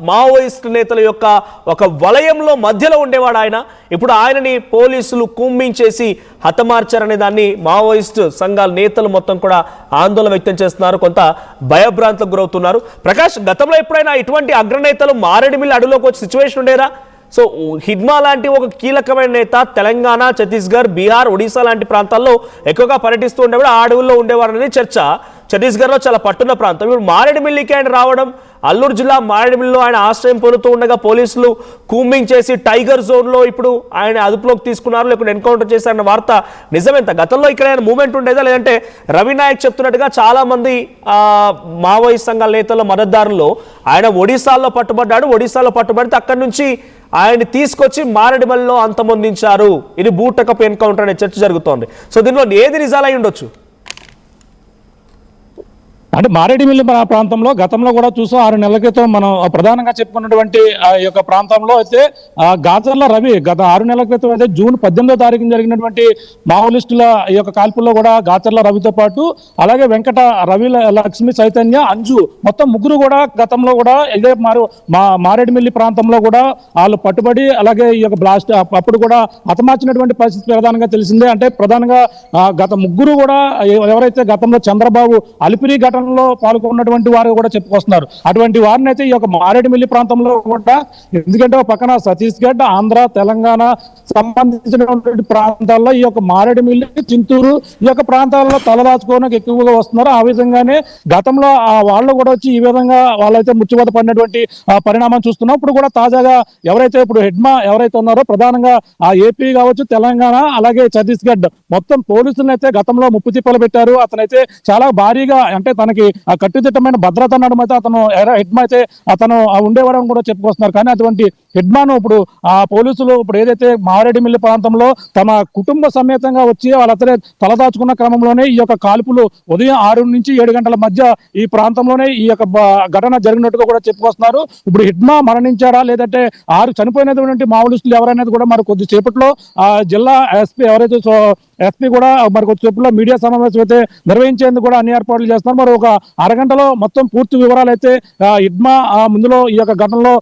మావోయిస్ట్ నేతల యొక్క ఒక వలయంలో మధ్యలో ఉండేవాడు ఆయన. ఇప్పుడు ఆయనని పోలీసులు కుమ్మించేసి హతమార్చారనే దాన్ని మావోయిస్ట్ సంఘాల నేతలు మొత్తం కూడా ఆందోళన వ్యక్తం చేస్తున్నారు, కొంత భయభ్రాంతులకు గురవుతున్నారు. ప్రకాష్, గతంలో ఎప్పుడైనా ఇటువంటి అగ్రనేతలు మారేడుమిల్లి అడుగులోకి వచ్చే సిచ్యువేషన్ ఉండేదా? సో హిడ్మా లాంటి ఒక కీలకమైన నేత తెలంగాణ, ఛత్తీస్గఢ్, బీహార్, ఒడిశా లాంటి ప్రాంతాల్లో ఎక్కువగా పర్యటిస్తూ ఉండేవాడు, ఆ అడవుల్లో ఉండేవారనేది చర్చ. ఛత్తీస్గఢ్లో చాలా పట్టున్న ప్రాంతం. ఇప్పుడు మారేడుమిల్లికి ఆయన రావడం, అల్లూరు జిల్లా మారేడుమిల్లిలో ఆయన ఆశ్రయం పొందుతూ ఉండగా పోలీసులు కూంబింగ్ చేసి టైగర్ జోన్లో ఇప్పుడు ఆయన అదుపులోకి తీసుకున్నారు, లేకుంటే ఎన్కౌంటర్ చేశారన్న వార్త నిజమేంత? గతంలో ఇక్కడ ఆయన మూవ్మెంట్ ఉండేదా, లేదంటే రవి నాయక్ చెప్తున్నట్టుగా చాలా మంది మావోయిస్ట్ సంఘాల నేతల మద్దతుదారుల్లో ఆయన ఒడిశాలో పట్టుబడితే అక్కడి నుంచి ఆయన తీసుకొచ్చి మారేడుమిల్లిలో అంతమొందించారు, ఇది బూటకపు ఎన్కౌంటర్ అనే చర్చ జరుగుతోంది. సో దీనిలో ఏది నిజాలై ఉండొచ్చు? అంటే మారేడుమిల్లి ప్రాంతంలో గతంలో కూడా చూసాం. 6 నెలల క్రితం మనం ప్రధానంగా చెప్పుకున్నటువంటి ఆ యొక్క ప్రాంతంలో అయితే గాజర్ల రవి గత 6 నెలల క్రితం అయితే జూన్ 18వ తారీఖున జరిగినటువంటి మావోయిస్టుల ఈ యొక్క కాల్పుల్లో కూడా గాజర్ల రవితో పాటు అలాగే వెంకట రవి, లక్ష్మి, చైతన్య, అంజు మొత్తం 3 కూడా గతంలో కూడా ఇదే మారేడుమిల్లి ప్రాంతంలో కూడా వాళ్ళు పట్టుబడి అలాగే ఈ యొక్క బ్లాస్ట్ అప్పుడు కూడా హతమార్చినటువంటి పరిస్థితి ప్రధానంగా తెలిసిందే. అంటే ప్రధానంగా గత 3 కూడా ఎవరైతే గతంలో చంద్రబాబు అలిపిరి ఘటనలో పాల్గొన్నటువంటి వారు కూడా చెప్పుకొస్తున్నారు. అటువంటి వారిని అయితే ఈ యొక్క మారేడుమిల్లి ప్రాంతంలో కూడా, ఎందుకంటే పక్కన ఛత్తీస్గఢ్, ఆంధ్ర, తెలంగాణ సంబంధించినటువంటి ప్రాంతాల్లో ఈ యొక్క మారేడుమిల్లి, చింతూరు ఈ యొక్క ప్రాంతాల్లో తలదాచుకోవడానికి ఎక్కువగా వస్తున్నారు. ఆ విధంగానే గతంలో వాళ్ళు కూడా వచ్చి ఈ విధంగా వాళ్ళైతే ముచ్చిబోత పడినటువంటి పరిణామం చూస్తున్నాం. ఇప్పుడు కూడా తాజాగా ఎవరైతే ఇప్పుడు హిడ్మా ఎవరైతే ఉన్నారో ప్రధానంగా ఆ ఏపీ కావచ్చు, తెలంగాణ అలాగే ఛత్తీస్గఢ్ మొత్తం పోలీసులను అయితే గతంలో ముప్పు తిప్పలు పెట్టారు. అతనైతే చాలా భారీగా, అంటే తనకి ఆ కట్టుదిట్టమైన భద్రత నడుమ అయితే అతను హిడ్మా అయితే అతను ఉండేవాడని కూడా చెప్పుకొస్తున్నారు. కానీ అటువంటి హిడ్మాను ఇప్పుడు ఆ పోలీసులు ఇప్పుడు ఏదైతే మారేడుమిల్లి ప్రాంతంలో తమ కుటుంబ సమేతంగా వచ్చి వాళ్ళతనే తలదాచుకున్న క్రమంలోనే ఈ యొక్క కాల్పులు ఉదయం 6 నుంచి 7 గంటల మధ్య ఈ ప్రాంతంలోనే ఈ యొక్క ఘటన జరిగినట్టుగా కూడా చెప్పుకొస్తున్నారు. ఇప్పుడు హిడ్మా మరణించారా లేదంటే 6 చనిపోయినటువంటి మావోయిస్టులు ఎవరనేది కూడా మరి కొద్దిసేపట్లో ఆ జిల్లా ఎస్పీ ఎవరైతే ఎస్పీ కూడా మరి కొద్దిసేపట్లో మీడియా సమావేశం అయితే నిర్వహించేందుకు కూడా అన్ని ఏర్పాట్లు చేస్తున్నారు. మరి ఒక అరగంటలో మొత్తం పూర్తి వివరాలు అయితే హిడ్మా ముందులో ఈ యొక్క ఘటనలో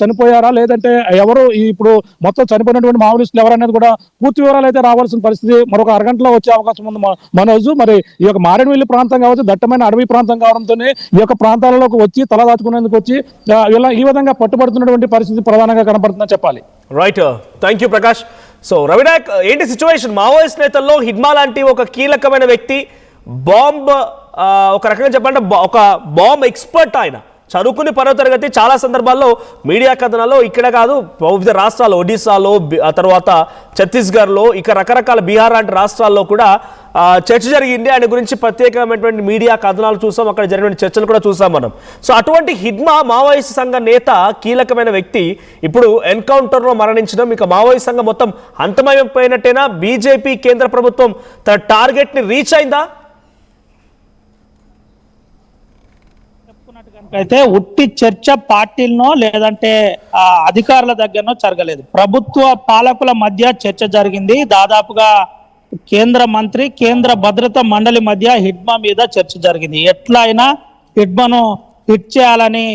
చనిపోయారా లేదంటే ఎవరు ఇప్పుడు మొత్తం చనిపోయినటువంటి మావోయిస్టులు ఎవరనేది కూడా పూర్తి వివరాలు అయితే రావాల్సిన పరిస్థితి మరొక అరగంటలో వచ్చే అవకాశం ఉంది మనోజు. మరి ఈ యొక్క మారేడుమిల్లి ప్రాంతం కావచ్చు, దట్టమైన అడవి ప్రాంతం కావడంతోనే ఈ యొక్క ప్రాంతాలలోకి వచ్చి తలదాచుకునేందుకు వచ్చి ఈ విధంగా పట్టుబడుతున్నటువంటి పరిస్థితి ప్రధానంగా కనపడుతుందని చెప్పాలి. Right, thank you Prakash. So Ravinayak, ఏంటి సిచ్యువేషన్? మావోయిస్ట్ నేతల్లో హిడ్మా లాంటి ఒక కీలకమైన వ్యక్తి, బాంబ్ ఒక రకంగా చెప్పాలంటే ఒక బాంబ్ ఎక్స్పర్ట్, ఆయన చదువుకుని 10వ తరగతి. చాలా సందర్భాల్లో మీడియా కథనాల్లో ఇక్కడ కాదు వివిధ రాష్ట్రాల్లో, ఒడిశాలో, ఆ తర్వాత ఛత్తీస్గఢ్లో, ఇక రకరకాల బీహార్ లాంటి రాష్ట్రాల్లో కూడా చర్చ జరిగింది. ఆయన గురించి ప్రత్యేకమైనటువంటి మీడియా కథనాలు చూసాం, అక్కడ జరిగిన చర్చలు కూడా చూసాం మనం. సో అటువంటి హిడ్మా మావోయిస్ట్ సంఘ నేత, కీలకమైన వ్యక్తి ఇప్పుడు ఎన్కౌంటర్లో మరణించడం, ఇక మావోయిస్ట్ సంఘం మొత్తం అంతమైపోయినట్టేనా? బీజేపీ కేంద్ర ప్రభుత్వం తన టార్గెట్ని రీచ్ అయిందా? అయితే ఉట్టి చర్చ పార్టీలనో లేదంటే అధికారుల దగ్గరనో జరగలేదు. ప్రభుత్వ పాలకుల మధ్య చర్చ జరిగింది. దాదాపుగా కేంద్ర మంత్రి, కేంద్ర భద్రతా మండలి మధ్య హిడ్మా మీద చర్చ జరిగింది. ఎట్లా అయినా హిడ్మాను హిట్ చేయాలని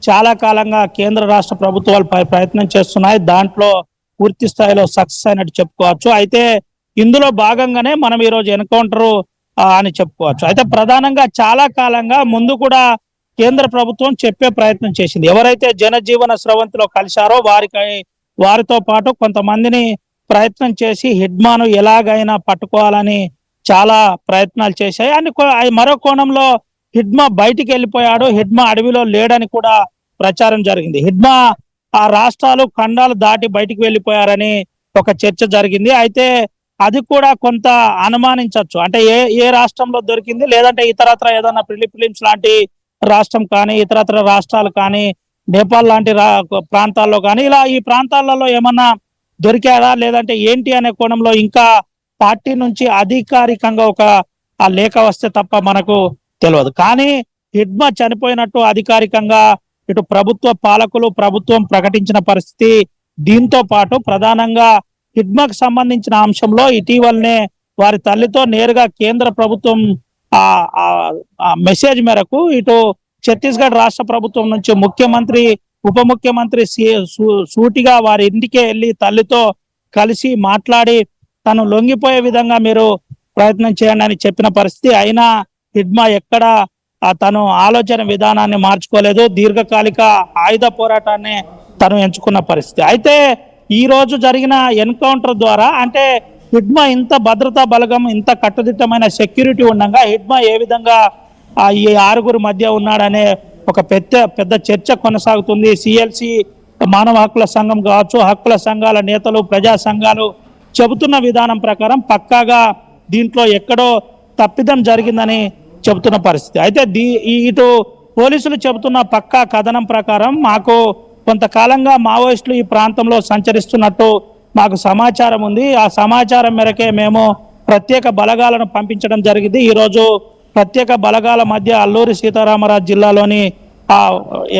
చాలా కాలంగా కేంద్ర రాష్ట్ర ప్రభుత్వాలు ప్రయత్నం చేస్తున్నాయి. దాంట్లో పూర్తి స్థాయిలో సక్సెస్ అయినట్టు చెప్పుకోవచ్చు. అయితే ఇందులో భాగంగానే మనం ఈరోజు ఎన్కౌంటర్ అని చెప్పుకోవచ్చు. అయితే ప్రధానంగా చాలా కాలంగా ముందు కూడా కేంద్ర ప్రభుత్వం చెప్పే ప్రయత్నం చేసింది. ఎవరైతే జనజీవన స్రవంతిలో కలిశారో వారితో పాటు కొంతమందిని ప్రయత్నం చేసి హిడ్మాను ఎలాగైనా పట్టుకోవాలని చాలా ప్రయత్నాలు చేశాయి. అని మరో కోణంలో హిడ్మా బయటికి వెళ్ళిపోయాడు, హిడ్మా అడవిలో లేడని కూడా ప్రచారం జరిగింది. హిడ్మా ఆ రాష్ట్రాలు, ఖండాలు దాటి బయటికి వెళ్ళిపోయారని ఒక చర్చ జరిగింది. అయితే అది కూడా కొంత అనుమానించవచ్చు. అంటే ఏ రాష్ట్రంలో దొరికింది, లేదంటే ఇతరత్ర ఏదైనా ఫిలిప్పీన్స్ లాంటి రాష్ట్రం కానీ ఇతరత్ర రాష్ట్రాలు కానీ నేపాల్ లాంటి ప్రాంతాల్లో కానీ ఇలా ఈ ప్రాంతాలలో ఏమన్నా దొరికాడా లేదంటే ఏంటి అనే కోణంలో ఇంకా పార్టీ నుంచి అధికారికంగా ఒక ఆ లేఖ వస్తే తప్ప మనకు తెలియదు. కానీ హిడ్మా చనిపోయినట్టు అధికారికంగా ఇటు ప్రభుత్వ పాలకులు ప్రభుత్వం ప్రకటించిన పరిస్థితి. దీంతో పాటు ప్రధానంగా హిడ్మాకు సంబంధించిన అంశంలో ఇటీవలనే వారి తల్లితో నేరుగా కేంద్ర ప్రభుత్వం ఆ మెసేజ్ మేరకు ఇటు ఛత్తీస్గఢ్ రాష్ట్ర ప్రభుత్వం నుంచి ముఖ్యమంత్రి ఉప ముఖ్యమంత్రి సూటిగా వారి ఇంటికే వెళ్ళి తల్లితో కలిసి మాట్లాడి తను లొంగిపోయే విధంగా మీరు ప్రయత్నం చేయండి అని చెప్పిన పరిస్థితి. అయినా హిడ్మా ఎక్కడ తను ఆలోచన విధానాన్ని మార్చుకోలేదు, దీర్ఘకాలిక ఆయుధ పోరాటాన్ని తను ఎంచుకున్న పరిస్థితి. అయితే ఈ రోజు జరిగిన ఎన్కౌంటర్ ద్వారా అంటే హిడ్మా ఇంత భద్రతా బలగం ఇంత కట్టుదిట్టమైన సెక్యూరిటీ ఉండగా హిడ్మా ఏ విధంగా ఈ 6 మధ్య ఉన్నాడనే ఒక పెద్ద చర్చ కొనసాగుతుంది. సిఎల్సి మానవ హక్కుల సంఘం కావచ్చు, హక్కుల సంఘాల నేతలు, ప్రజా సంఘాలు చెబుతున్న విధానం ప్రకారం పక్కాగా దీంట్లో ఎక్కడో తప్పిదం జరిగిందని చెబుతున్న పరిస్థితి. అయితే ఇటు పోలీసులు చెబుతున్న పక్కా కథనం ప్రకారం మాకు కొంతకాలంగా మావోయిస్టులు ఈ ప్రాంతంలో సంచరిస్తున్నట్టు మాకు సమాచారం ఉంది. ఆ సమాచారం మేరకే మేము ప్రత్యేక బలగాలను పంపించడం జరిగింది. ఈరోజు ప్రత్యేక బలగాల మధ్య అల్లూరి సీతారామరాజు జిల్లాలోని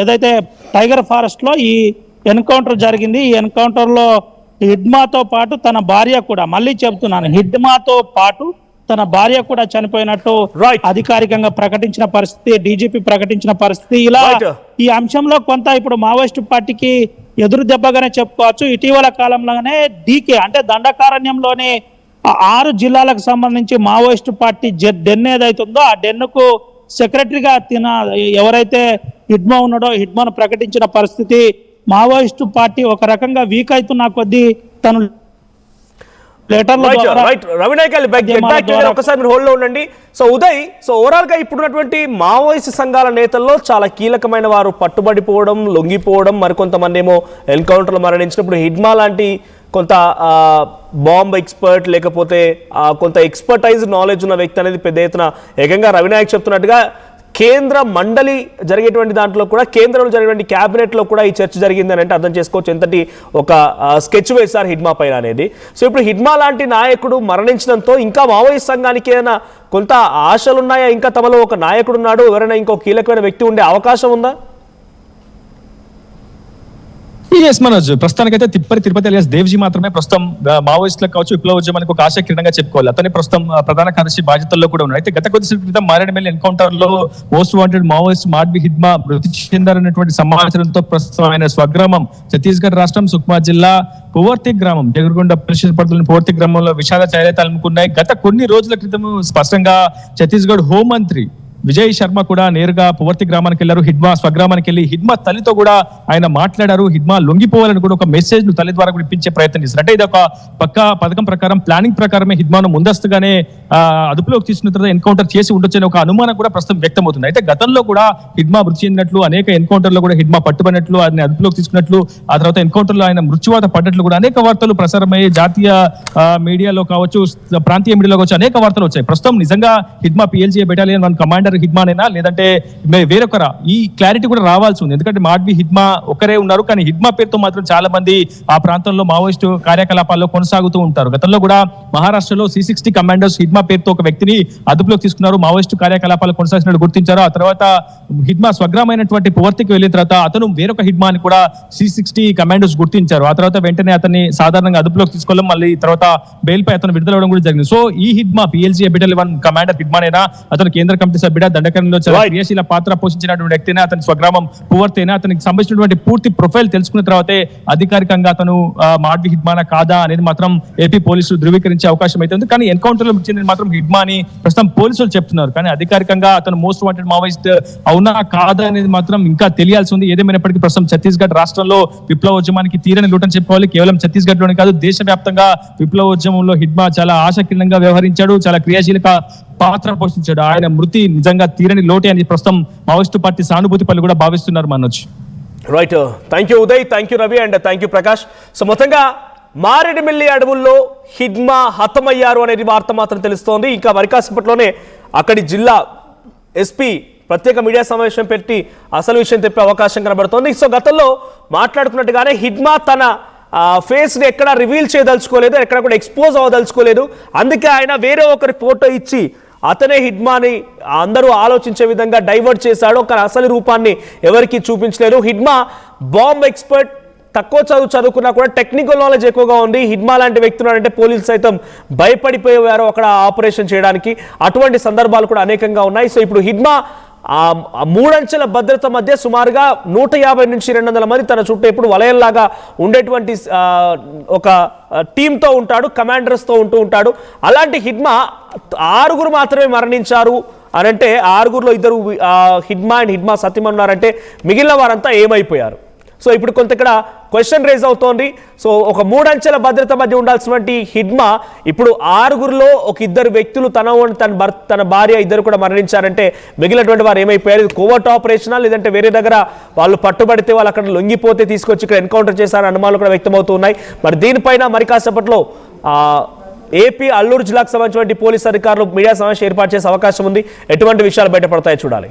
ఏదైతే టైగర్ ఫారెస్ట్ లో ఈ ఎన్కౌంటర్ జరిగింది. ఈ ఎన్కౌంటర్ లో హిడ్మాతో పాటు తన భార్య కూడా, మళ్ళీ చెబుతున్నాను, హిడ్మాతో పాటు తన భార్య కూడా చనిపోయినట్టు అధికారికంగా ప్రకటించిన పరిస్థితి, డీజీపీ ప్రకటించిన పరిస్థితి. ఇలా ఈ అంశంలో కొంత ఇప్పుడు మావోయిస్టు పార్టీకి ఎదురు దెబ్బగానే చెప్పుకోవచ్చు. ఇటీవల కాలంలోనే డీకే అంటే దండకారణ్యంలోని 6 జిల్లాలకు సంబంధించి మావోయిస్టు పార్టీ డెన్ ఏదైతుందో ఆ డెన్నుకు సెక్రటరీగా ఎవరైతే హిడ్మా ఉన్నాడో హిడ్మాను ప్రకటించిన పరిస్థితి. మావోయిస్టు పార్టీ ఒక రకంగా వీక్ అవుతున్న కొద్దీ తను ఒకసారి మీరు హోల్డ్ లో ఉండండి. సో ఉదయ్, సో ఓవరాల్ గా ఇప్పుడున్నటువంటి మావోయిస్ట్ సంఘాల నేతల్లో చాలా కీలకమైన వారు పట్టుబడిపోవడం, లొంగిపోవడం, మరికొంతమంది ఏమో ఎన్కౌంటర్లో మరణించినప్పుడు హిడ్మా లాంటి కొంత బాంబ్ ఎక్స్పర్ట్ లేకపోతే కొంత ఎక్స్పర్టైజ్ నాలెడ్జ్ ఉన్న వ్యక్తి అనేది పెద్ద ఎత్తున ఏకంగా రవినాయక్ చెప్తున్నట్టుగా కేంద్ర మండలి జరిగేటువంటి దాంట్లో కూడా కేంద్రంలో జరిగేటువంటి క్యాబినెట్లో కూడా ఈ చర్చ జరిగింది అని అంటే అర్థం చేసుకోవచ్చు ఎంతటి ఒక స్కెచ్ వేశారు హిడ్మా పైన అనేది. సో ఇప్పుడు హిడ్మా లాంటి నాయకుడు మరణించడంతో ఇంకా మావోయిస్ట్ సంఘానికి ఏదైనా కొంత ఆశలు ఉన్నాయా? ఇంకా తమలో ఒక నాయకుడు ఉన్నాడు, ఎవరైనా ఇంకో కీలకమైన వ్యక్తి ఉండే అవకాశం ఉందా? ఎస్ మనోజ్, ప్రస్తుతానికైతే తిరుపతి అలియాస్ దేవ్జీ మాత్రమే ప్రస్తుతం మావోయిస్టులకు కావచ్చు విప్లవ ఉద్యమానికి ఒక ఆశాకిరణంగా చెప్పుకోవాలి. అతనే ప్రస్తుతం ప్రధాన కార్యదర్శి బాధ్యతల్లో కూడా ఉన్నాయి. అయితే గత కొద్దిసేపు క్రితం మారేడుమిల్లి ఎన్కౌంటర్ లో మోస్ట్ వాంటెడ్ మావోయిస్ట్ మాడ్వి హిడ్మా మృతి చెందారన్నటువంటి సమాచారంతో ప్రస్తుతం ఆయన స్వగ్రామం ఛత్తీస్గఢ్ రాష్ట్రం సుక్మా జిల్లా పువర్తి గ్రామం జగర్గొండ పరిషత్ పరిధిలోని పువర్తి గ్రామంలో విషాద ఛాయలేతాలు అలుముకున్నాయి. గత కొన్ని రోజుల క్రితం స్పష్టంగా ఛత్తీస్గఢ్ హోంమంత్రి విజయ్ శర్మ కూడా నేరుగా పువర్తి గ్రామానికి వెళ్లారు, హిడ్మా స్వగ్రామానికి వెళ్లి హిడ్మా తల్లితో కూడా ఆయన మాట్లాడారు. హిడ్మా లొంగిపోవాలని కూడా ఒక మెసేజ్ ను తల్లి ద్వారా కూడా ఇప్పించే ప్రయత్నం చేశారు. అంటే ఇది ఒక పక్కా పథకం ప్రకారం, ప్లానింగ్ ప్రకారమే హిడ్మాను ముందస్తుగానే అదుపులోకి తీసుకున్న తర్వాత ఎన్కౌంటర్ చేసి ఉండొచ్చని ఒక అనుమానం కూడా ప్రస్తుతం వ్యక్తమవుతుంది. అయితే గతంలో కూడా హిడ్మా మృతి చెందినట్లు, అనేక ఎన్కౌంటర్ లో కూడా హిడ్మా పట్టుబడినట్లు, ఆయన అదుపులోకి తీసుకున్నట్లు, ఆ తర్వాత ఎన్కౌంటర్ లో ఆయన మృత్యువాత పడ్డట్లు కూడా అనేక వార్తలు ప్రసారమయ్యే జాతీయ మీడియాలో కావచ్చు, ప్రాంతీయ మీడియాలో కావచ్చు అనేక వార్తలు వచ్చాయి. ప్రస్తుతం నిజంగా హిడ్మా PLJ బెటాలియన్ 1 కమాండర్ హిడ్మానేనా లేదంటే వేరొకరా, ఈ క్లారిటీ కూడా రావాల్సి ఉంది. ఎందుకంటే మాడ్వి హిడ్మా ఒకరే ఉన్నారు, కానీ హిడ్మా పేరుతో మాత్రం చాలా మంది ఆ ప్రాంతంలో మావోయిస్టు కార్యకలాపాల్లో కొనసాగుతూ ఉంటారు. గతంలో కూడా మహారాష్ట్రలో C60 కమాండర్స్ హిడ్మా పేరుతో ఒక వ్యక్తిని అదుపులోకి తీసుకున్నారు, మావోయిస్టు కార్యకలాపాలు కొనసాగినట్టు గుర్తించారు. ఆ తర్వాత హిడ్మా స్వగ్రామైనటువంటి పువర్తికి వెళ్ళిన తర్వాత అతను వేరొక హిడ్మా అని కూడా C60 కమాండర్స్ గుర్తించారు. ఆ తర్వాత వెంటనే అతన్ని సాధారణంగా అదుపులోకి తీసుకోవడం, మళ్ళీ తర్వాత బెయిల్ పై అతను విడుదలవడం కూడా జరిగింది. సో ఈ హిడ్మా PLJ బెటాలియన్ 1 కమాండర్ హిడ్మానేనా, అతను కేంద్ర కమిటీ సభ్యుడా, దండకరణలో చాలా క్రియాశీల పాత్ర పోషించినటువంటి వ్యక్తినా, అతని స్వగ్రామం పువర్తేనా, అతనికి సంబంధించినటువంటి పూర్తి ప్రొఫైల్ తెలుసుకున్న తర్వాతే అధికారికంగా అతను మాడ్వి హిడ్మానా కాదా అనేది మాత్రం ఏపీ పోలీసులు ధృవీకరించే అవకాశం అయితే ఉంది. కానీ ఎన్కౌంటర్ లో చెందిన మాత్రం హిడ్మా అని ప్రస్తుతం పోలీసులు చెప్తున్నారు. కానీ అధికారికంగా అతను మోస్ట్ వాంటెడ్ మావోయిస్ట్ అవునా కాదా అనేది మాత్రం ఇంకా తెలియాల్సి ఉంది. ఏదేమైనప్పటికీ ప్రస్తుతం ఛత్తీస్గఢ్ రాష్ట్రంలో విప్లవోద్యమానికి తీరని లోటని చెప్పుకోవాలి. కేవలం ఛత్తీస్గఢ్ లోనే కాదు, దేశవ్యాప్తంగా విప్లవోద్యమంలో హిడ్మా చాలా ఆశాకిరణంగా వ్యవహరించాడు, చాలా క్రియాశీలక పాత్ర పోషించాడు. ఆయన మృతి నిజంగా తీరని లోటే అని ప్రస్తుతం మావోయిస్టు పార్టీ సానుభూతి పనులు కూడా భావిస్తున్నారు. Manoj, right, thank you Uday, thank you Ravi, and thank you Prakash. So మొత్తంగా మారేడుమిల్లి అడవుల్లో హిడ్మా హతమయ్యారు అనేది వార్త మాత్రం తెలుస్తోంది. ఇంకా మరి కాసేపట్లోనే అక్కడి జిల్లా SP ప్రత్యేక మీడియా సమావేశం పెట్టి అసలు విషయం చెప్పే అవకాశం కనబడుతోంది. సో గతంలో మాట్లాడుకున్నట్టుగానే హిడ్మా తన ఫేస్ని ఎక్కడ రివీల్ చేయదలుచుకోలేదు, ఎక్కడ కూడా ఎక్స్పోజ్ అవ్వదలుచుకోలేదు. అందుకే ఆయన వేరే ఒకరి ఫోటో ఇచ్చి అతనే హిడ్మాని అందరూ ఆలోచించే విధంగా డైవర్ట్ చేశాడు. ఒక అసలు రూపాన్ని ఎవరికి చూపించలేదు. హిడ్మా బాంబ్ ఎక్స్పర్ట్, తక్కువ చదువుకున్నా కూడా టెక్నికల్ నాలెడ్జ్ ఎక్కువగా ఉంది. హిడ్మా లాంటి వ్యక్తులు అంటే పోలీసులు సైతం భయపడిపోయేవారు అక్కడ ఆపరేషన్ చేయడానికి. అటువంటి సందర్భాలు కూడా అనేకంగా ఉన్నాయి. సో ఇప్పుడు హిడ్మా 3 అంచెల భద్రత మధ్య సుమారుగా 150 నుంచి 200 మంది తన చుట్టూ ఎప్పుడు వలయంలాగా ఉండేటువంటి ఒక టీంతో ఉంటాడు, కమాండర్స్తో ఉంటాడు. అలాంటి హిడ్మా 6 మాత్రమే మరణించారు అని అంటే 6లో 2 హిడ్మా అండ్ హిడ్మా సత్యం ఉన్నారంటే మిగిలిన వారంతా ఏమైపోయారు? సో ఇప్పుడు కొంత ఇక్కడ క్వశ్చన్ రేజ్ అవుతోంది. సో ఒక 3 అంచెల భద్రత మధ్య ఉండాల్సినటువంటి హిడ్మా ఇప్పుడు 6లో ఒక 2 వ్యక్తులు తన భార్య ఇద్దరు కూడా మరణించారంటే మిగిలినటువంటి వారు ఏమైపోయారు? ఇది కోవర్ట్ ఆపరేషనా, లేదంటే వేరే దగ్గర వాళ్ళు పట్టుబడితే వాళ్ళు అక్కడ లొంగిపోతే తీసుకొచ్చి ఇక్కడ ఎన్కౌంటర్ చేశారని అనుమానాలు కూడా వ్యక్తమవుతున్నాయి. మరి దీనిపైన మరి కాసేపట్లో ఏపీ అల్లూరు జిల్లాకు సంబంధించినటువంటి పోలీసు అధికారులు మీడియా సమావేశం ఏర్పాటు చేసే అవకాశం ఉంది. ఎటువంటి విషయాలు బయటపడతాయో చూడాలి.